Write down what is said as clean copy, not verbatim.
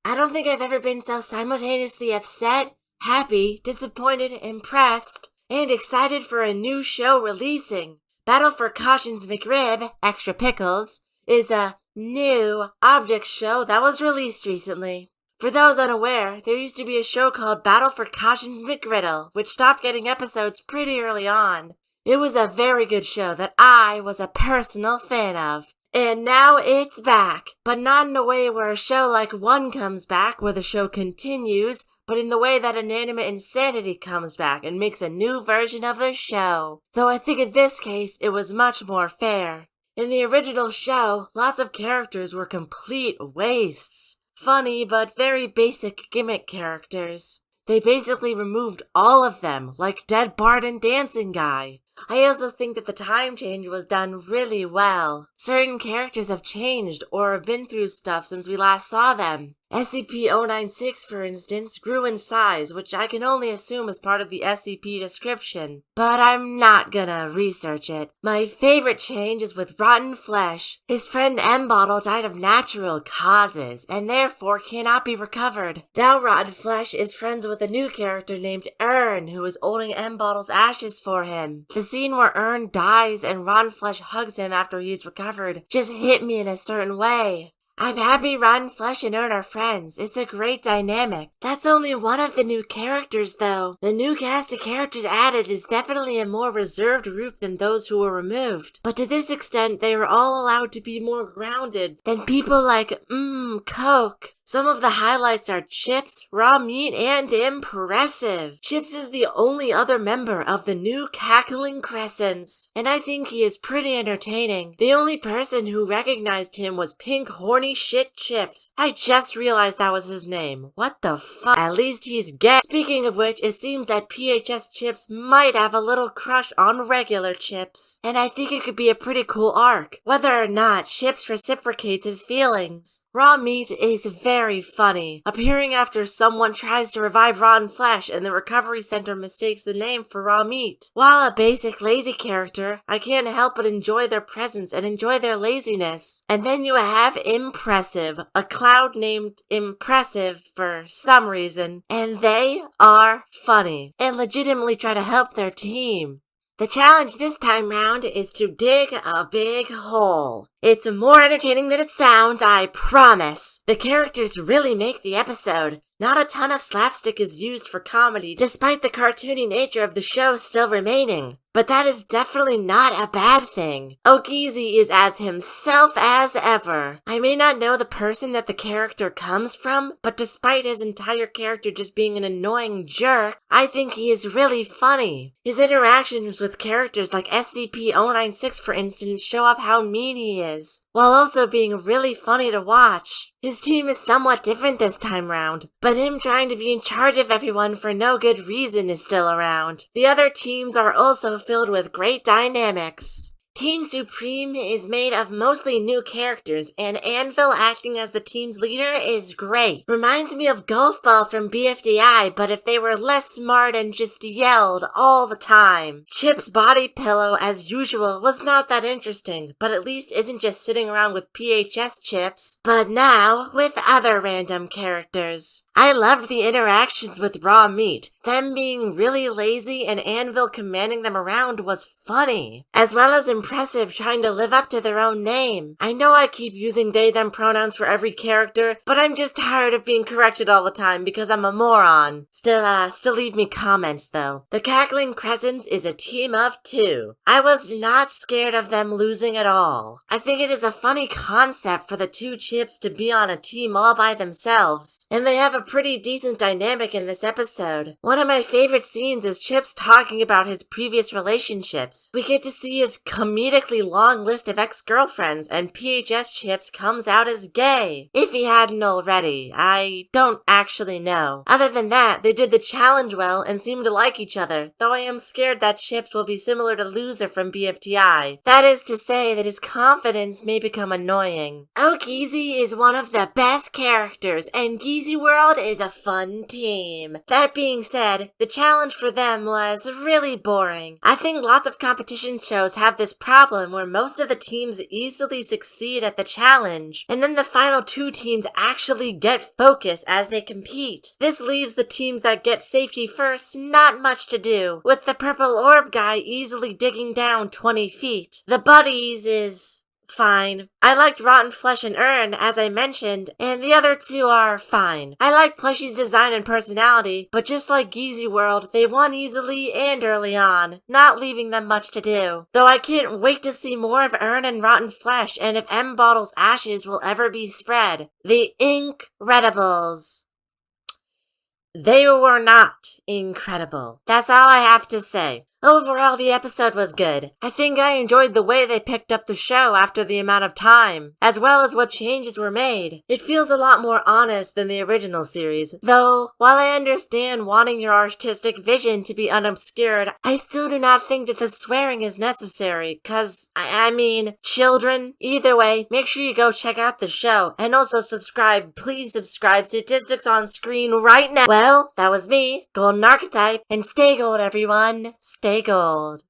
I don't think I've ever been so simultaneously upset, happy, disappointed, impressed, and excited for a new show releasing. Battle for Caution's McRib, Extra Pickles, is a new object show that was released recently. For those unaware, there used to be a show called Battle for Caution's McGriddle, which stopped getting episodes pretty early on. It was a very good show that I was a personal fan of. And now it's back, but not in a way where a show like One comes back, where the show continues, but in the way that Inanimate Insanity comes back and makes a new version of the show. Though I think in this case, it was much more fair. In the original show, lots of characters were complete wastes. Funny, but very basic gimmick characters. They basically removed all of them, like Dead Bart and Dancing Guy. I also think that the time change was done really well. Certain characters have changed or have been through stuff since we last saw them. SCP-096, for instance, grew in size, which I can only assume is part of the SCP description. But I'm not gonna research it. My favorite change is with Rotten Flesh. His friend M-Bottle died of natural causes, and therefore cannot be recovered. Now Rotten Flesh is friends with a new character named Ern, who is holding M-Bottle's ashes for him. The scene where Ern dies and Rotten Flesh hugs him after he's recovered just hit me in a certain way. I'm happy Rotten Flesh and Ern are friends. It's a great dynamic. That's only one of the new characters, though. The new cast of characters added is definitely a more reserved group than those who were removed. But to this extent, they are all allowed to be more grounded than people like, Coke. Some of the highlights are Chips, Raw Meat, and Impressive. Chips is the only other member of the new Cackling Crescents, and I think he is pretty entertaining. The only person who recognized him was Pink Horny Shit Chips. I just realized that was his name. What the fuck? At least he's gay. Speaking of which, it seems that PHS Chips might have a little crush on regular Chips, and I think it could be a pretty cool arc, whether or not Chips reciprocates his feelings. Raw Meat is very funny, appearing after someone tries to revive Rotten Flesh and the recovery center mistakes the name for Raw Meat. While a basic lazy character, I can't help but enjoy their presence and enjoy their laziness. And then you have Impressive, a cloud named Impressive for some reason, and they are funny and legitimately try to help their team. The challenge this time round is to dig a big hole. It's more entertaining than it sounds, I promise. The characters really make the episode. Not a ton of slapstick is used for comedy, despite the cartoony nature of the show still remaining. But that is definitely not a bad thing. Okizi is as himself as ever. I may not know the person that the character comes from, but despite his entire character just being an annoying jerk, I think he is really funny. His interactions with characters like SCP-096, for instance, show off how mean he is, while also being really funny to watch. His team is somewhat different this time round, but him trying to be in charge of everyone for no good reason is still around. The other teams are also filled with great dynamics. Team Supreme is made of mostly new characters, and Anvil acting as the team's leader is great. Reminds me of Golf Ball from BFDI, but if they were less smart and just yelled all the time. Chip's body pillow, as usual, was not that interesting, but at least isn't just sitting around with PHS Chips, but now with other random characters. I loved the interactions with Raw Meat. Them being really lazy and Anvil commanding them around was funny, as well as Impressive trying to live up to their own name. I know I keep using they-them pronouns for every character, but I'm just tired of being corrected all the time because I'm a moron. Still leave me comments though. The Cackling Crescents is a team of 2. I was not scared of them losing at all. I think it is a funny concept for the 2 Chips to be on a team all by themselves, and they have a pretty decent dynamic in this episode. One of my favorite scenes is Chips talking about his previous relationships. We get to see his comedically long list of ex-girlfriends, and PHS Chips comes out as gay. If he hadn't already, I don't actually know. Other than that, they did the challenge well and seem to like each other, though I am scared that Chips will be similar to Loser from BFTI. That is to say that his confidence may become annoying. Okizi is one of the best characters, and Geezy World is a fun team. That being said, the challenge for them was really boring. I think lots of competition shows have this problem where most of the teams easily succeed at the challenge, and then the final two teams actually get focus as they compete. This leaves the teams that get safety first not much to do, with the purple orb guy easily digging down 20 feet. The buddies is fine. I liked Rotten Flesh and Urn, as I mentioned, and the other two are fine. I like Plushie's design and personality, but just like Geezy World, they won easily and early on, not leaving them much to do. Though I can't wait to see more of Urn and Rotten Flesh, and if M Bottle's ashes will ever be spread. The Incredibles. They were not incredible. That's all I have to say. Overall, the episode was good. I think I enjoyed the way they picked up the show after the amount of time, as well as what changes were made. It feels a lot more honest than the original series. Though, while I understand wanting your artistic vision to be unobscured, I still do not think that the swearing is necessary, cause, I mean, children. Either way, make sure you go check out the show, and also subscribe. Please subscribe. Statistics on screen right now. Well, that was me, Golden Archetype, and stay gold, everyone. Stay gold.